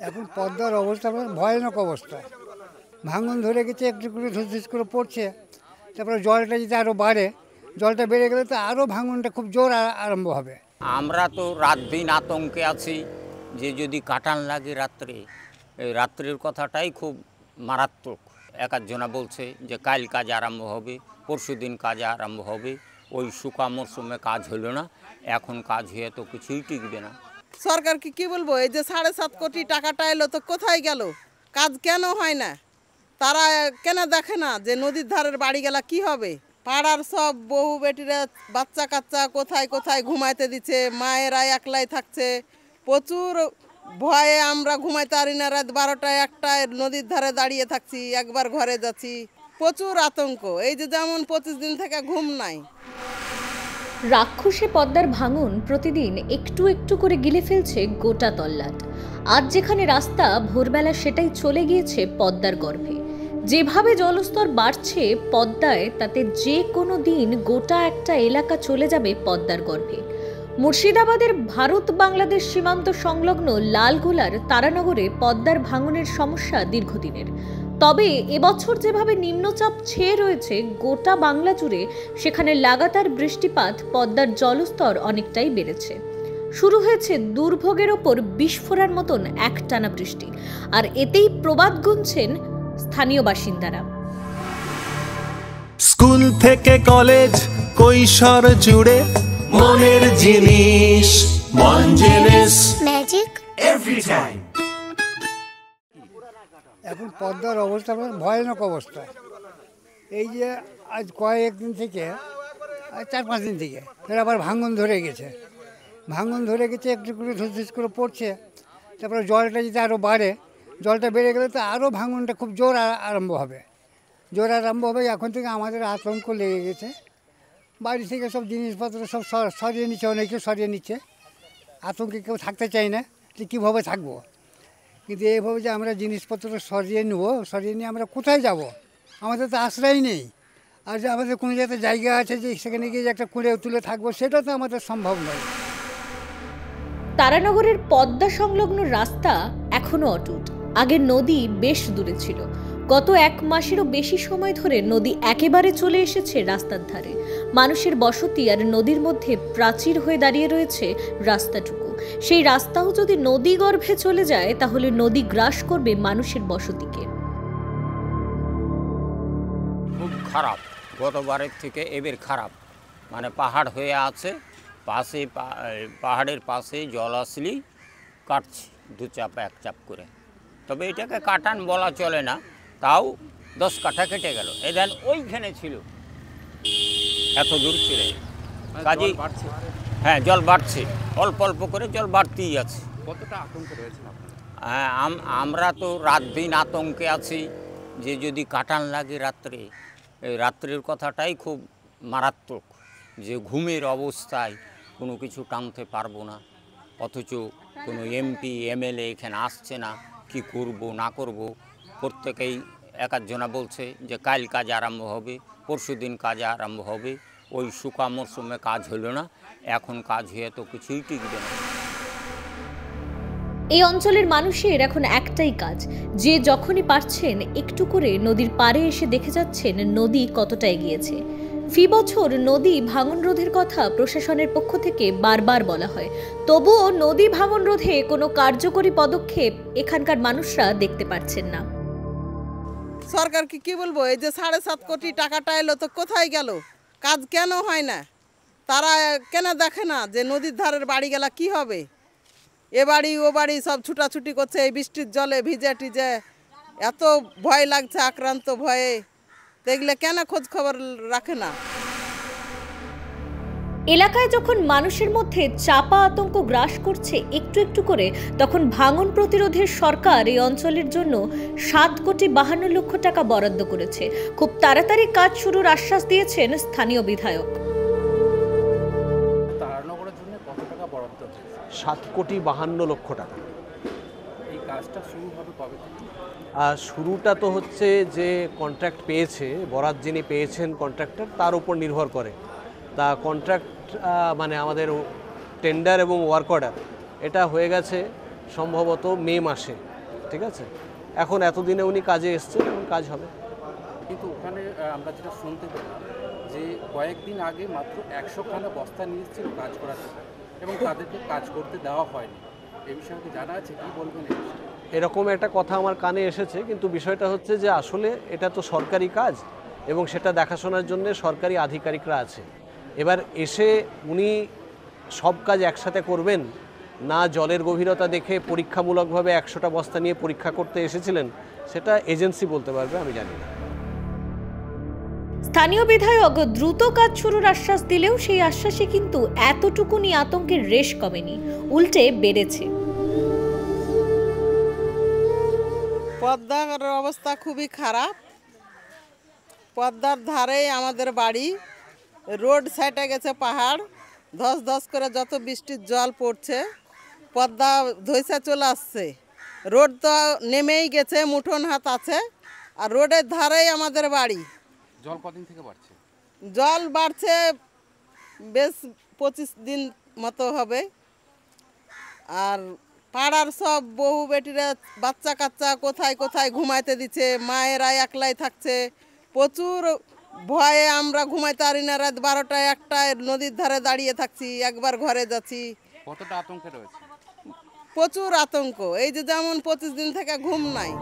এখন পদ্মার অবস্থা ভয়ানক অবস্থা, ভাঙন ধরে গেছে, একটু করে ধুস করে পড়ছে। তারপরে জলটা যদি আরও বাড়ে, জলটা বেড়ে গেলে তো আরও ভাঙনটা খুব জোর আরম্ভ হবে। আমরা তো রাত দিন আতঙ্কে আছি যে যদি কাটান লাগে রাত্রে, এই রাত্রের কথাটাই খুব মারাত্মক। এক একজনা বলছে যে কাল কাজ আরম্ভ হবে, পরশু দিন কাজ আরম্ভ হবে। ওই শুকা মরশুমে কাজ হলো না, এখন কাজ হয়ে তো কিছুই টিকবে না। সরকারকে কি বলবো, এই যে 7.5 কোটি টাকাটা এলো তো কোথায় গেল? কাজ কেন হয় না? তারা কেন দেখে না যে নদীর ধারের বাড়ি গেলা কি হবে? পাড়ার সব বহু বেটিরা বাচ্চা কাচ্চা কোথায় কোথায় ঘুমাইতে দিচ্ছে, মায়েরা একলাই থাকছে। প্রচুর ভয়ে আমরা ঘুমাইতে পারি না, রাত 12টায় 1টায় নদীর ধারে দাঁড়িয়ে থাকছি, একবার ঘরে যাচ্ছি। প্রচুর আতঙ্ক, এই যে যেমন 25 দিন থেকে ঘুম নাই। রাক্ষসে পদ্মার ভাঙন প্রতিদিন একটু একটু করে গিলে ফেলছে গোটা তল্লাট। আজ যেখানে রাস্তা, ভোরবেলা সেটাই চলে গিয়েছে পদ্মার গর্ভে। যেভাবে জলস্তর বাড়ছে পদ্মায়, তাতে যে কোনো দিন গোটা একটা এলাকা চলে যাবে পদ্মার গর্ভে। মুর্শিদাবাদের ভারত বাংলাদেশ সীমান্ত সংলগ্ন লালগোলার তারানগরে পদ্মার ভাঙনের সমস্যা দীর্ঘদিনের। তবে এবছর যেভাবে নিম্নচাপ ছেয়ে রয়েছে গোটা বাংলা জুড়ে, সেখানে লাগাতার বৃষ্টিপাত পদ্মার জলস্তর অনেকটাই বেড়েছে। শুরু হয়েছে দুর্ভোগের ওপর বিস্ফোরণ মতন একটানা বৃষ্টি, আর এতেই প্রবাদ গুনছেন স্থানীয় বাসিন্দারা। স্কুল থেকে কলেজ, কৈশোর জুড়ে মনের জিনিস, মন জিনিস ম্যাজিক এভরি টাইম। এখন পদ্মার অবস্থা ভয়ানক অবস্থা। এই যে আজ কয়েকদিন থেকে, 4-5 দিন থেকে ফের আবার ভাঙন ধরে গেছে। ভাঙন ধরে গেছে, একটু করে ধুস করে পড়ছে। তারপরে জলটা যদি আরও বাড়ে, জলটা বেড়ে গেলে তো আরও ভাঙনটা খুব জোর আরম্ভ হবে। এখন থেকে আমাদের আতঙ্ক লেগে গেছে। বাড়ি থেকে সব জিনিসপত্র সব সরিয়ে নিচ্ছে, অনেকে সরিয়ে নিচ্ছে। আতঙ্কে কেউ থাকতে চায় না যে কীভাবে থাকবো। কিন্তু এইভাবে যে আমরা জিনিসপত্র সরিয়ে নিয়ে আমরা কোথায় যাব? আমাদের তো আশ্রয় নেই। আর যে আমাদের কোনো যাতে জায়গা আছে যে সেখানে গিয়ে যে একটা কুড়ে তুলে থাকবো, সেটা তো আমাদের সম্ভব নয়। তারানগরের পদ্মা সংলগ্ন রাস্তা এখনো অটুট। আগে নদী বেশ দূরে ছিল। গত 1 মাসেরও বেশি সময় ধরে নদী একেবারে চলে এসেছে রাস্তার ধারে। মানুষের বসতি আর নদীর মধ্যে প্রাচীর হয়ে দাঁড়িয়ে রয়েছে রাস্তাটুকু। সেই রাস্তাও যদি নদী গর্ভে চলে যায়, তাহলে নদী গ্রাস করবে মানুষের বসতিকে। খুব খারাপ, গতবারের থেকে এবার খারাপ। মানে পাহাড় হয়ে আছে, পাশে পাহাড়ের পাশে জল আসলেই কাটছে 2 চাপ 1 চাপ করে। তবে এটাকে কাটান বলা চলে না, তাও 10 কাঠা কেটে গেল। এই দেন ওইখানে ছিল, এত দূর ছিল কাজে। হ্যাঁ, জল বাড়ছে, অল্প অল্প করে জল বাড়তেই আছে। কতটা আতঙ্ক রয়েছে? হ্যাঁ, আমরা তো রাত দিন আতঙ্কে আছি যে যদি কাটান লাগে রাত্রে, এই রাত্রের কথাটাই খুব মারাত্মক। যে ঘুমের অবস্থায় কোনো কিছু টানতে পারবো না, অথচ কোনো এমপি এমএলএ এখানে আসছে না। কি করব না করব, প্রত্যেকেই এক একজনা বলছে যে কাল কাজ আরম্ভ হবে, পরশু দিন কাজ আরম্ভ হবে। ওই শুকা মরশুমে কাজ হলো না, এখন কাজ হয়ে তো কিছুই টিকবে না। এই অঞ্চলের মানুষের এখন একটাই কাজ, যে যখনই পারছেন একটু করে নদীর পাড়ে এসে দেখে যাচ্ছেন নদী কতটা এগিয়েছে। ফি বছর নদী ভাঙন রোধের কথা প্রশাসনের পক্ষ থেকে বারবার বলা হয়, তবুও নদী ভাঙন রোধে কোনো কার্যকরী পদক্ষেপ এখানকার মানুষরা দেখতে পাচ্ছেন না। সরকারকে কি বলবো, এই যে 7.5 কোটি টাকাটা এলো তো কোথায় গেল? কাজ কেন হয় না? তারা কেন দেখে না যে নদীর ধারের বাড়ি গেলা কি হবে? এ বাড়ি ও বাড়ি সব ছুটাছুটি করছে এই বৃষ্টির জলে ভিজে টিজে। এত ভয় লাগছে, আক্রান্ত ভয়ে। দেখলে কেন খোঁজ খবর রাখে না? এলাকায় যখন মানুষের মধ্যে চাপা আতঙ্ক গ্রাস করছে একটু একটু করে, তখন ভাঙন প্রতিরোধের সরকার এই অঞ্চলের জন্য 7,52,00,000 টাকা বরাদ্দ করেছে। খুব তাড়াতাড়ি কাজ শুরুর আশ্বাস দিয়েছেন স্থানীয় বিধায়ক। তারানগরের জন্য কত টাকা বরাদ্দ? 7,52,00,000 টাকা। এই কাজটা শুরু হবে কবে? শুরুটা তো হচ্ছে যে কন্ট্রাক্ট পেয়েছে, বরাত যিনি পেয়েছেন কন্ট্রাক্টর, তার উপর নির্ভর করে। তা কন্ট্রাক্ট মানে আমাদের টেন্ডার এবং ওয়ার্ক অর্ডার এটা হয়ে গেছে সম্ভবত মে মাসে। ঠিক আছে, এখন এতদিনে উনি কাজে এসছেন, এখন কাজ হবে। কিন্তু ওখানে আমরা যেটা শুনতে পেলাম যে কয়েকদিন আগে মাত্র 100খানা বস্তা নিয়ে এসেছিল কাজ করার জন্য এবং তাদেরকে কাজ করতে দেওয়া হয়নি। এই বিষয়ে কি জানা আছে, কি বলবেন? এরকম একটা কথা আমার কানে এসেছে, কিন্তু বিষয়টা হচ্ছে যে আসলে এটা তো সরকারি কাজ এবং সেটা দেখাশোনার জন্য সরকারি আধিকারিকরা আছে। এবার এসে উনি সব কাজ একসাথে করবেন না, জলের গভীরতা দেখে পরীক্ষামূলকভাবে 100টা বস্তা নিয়ে পরীক্ষা করতে এসেছিলেন, সেটা এজেন্সি বলতে পারবে, আমি জানি না। স্থানীয় বিধায়ক দ্রুত কাজ শুরুর আশ্বাস দিলেও সেই আশ্বাসে কিন্তু এতটুকুনি আতঙ্কের রেশ কমেনি, উল্টে বেড়েছে। পদ্মার অবস্থা খুবই খারাপ। পদ্মার ধারেই আমাদের বাড়ি, রোড সাইডে গেছে পাহাড়, ধস ধস করে যত বৃষ্টির জল পড়ছে পদ্মা ধইসা চলে আসছে। রোড তো নেমেই গেছে, মুঠোন হাত আছে, আর রোডের ধারেই আমাদের বাড়ি। জল কদিন থেকে বাড়ছে? জল বাড়ছে বেশ 25 দিন মতো হবে। আর পাড়ার সব বহু বেটিরা বাচ্চা কাচ্চা কোথায় কোথায় ঘুমাইতে দিচ্ছে, মায়েরা একলাই থাকছে। প্রচুর ভয়ে আমরা ঘুমাইতে পারি না, রাত 12টায় 1টায় নদীর ধারে দাঁড়িয়ে থাকছি, একবার ঘরে যাচ্ছি। কতটা আতঙ্কে রয়েছে? প্রচুর আতঙ্ক, এই যে যেমন 25 দিন থেকে ঘুম নাই।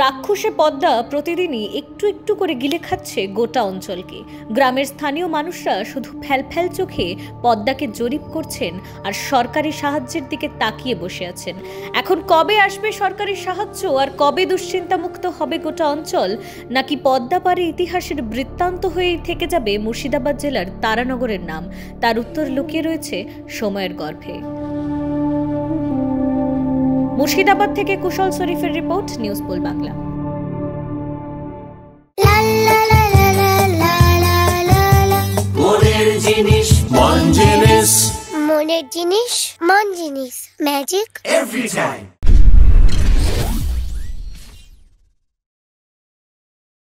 রাক্ষসে পদ্মা প্রতিদিনই একটু একটু করে গিলে খাচ্ছে গোটা অঞ্চলকে। গ্রামের স্থানীয় মানুষরা শুধু ফ্যালফ্যাল চোখে পদ্মাকে জরিপ করছেন আর সরকারি সাহায্যের দিকে তাকিয়ে বসে আছেন। এখন কবে আসবে সরকারি সাহায্য আর কবে দুশ্চিন্তামুক্ত হবে গোটা অঞ্চল, নাকি পদ্মা পারে ইতিহাসের বৃত্তান্ত হয়েই থেকে যাবে মুর্শিদাবাদ জেলার তারানগরের নাম, তার উত্তর লুকিয়ে রয়েছে সময়ের গর্ভে। মুর্শিদাবাদ থেকে কুশল শরীফের রিপোর্ট, নিউজ পোল বাংলা। মনের জিনিস মন জিনিস, মনের জিনিস মন জিনিস, ম্যাজিক এভরি টাইম।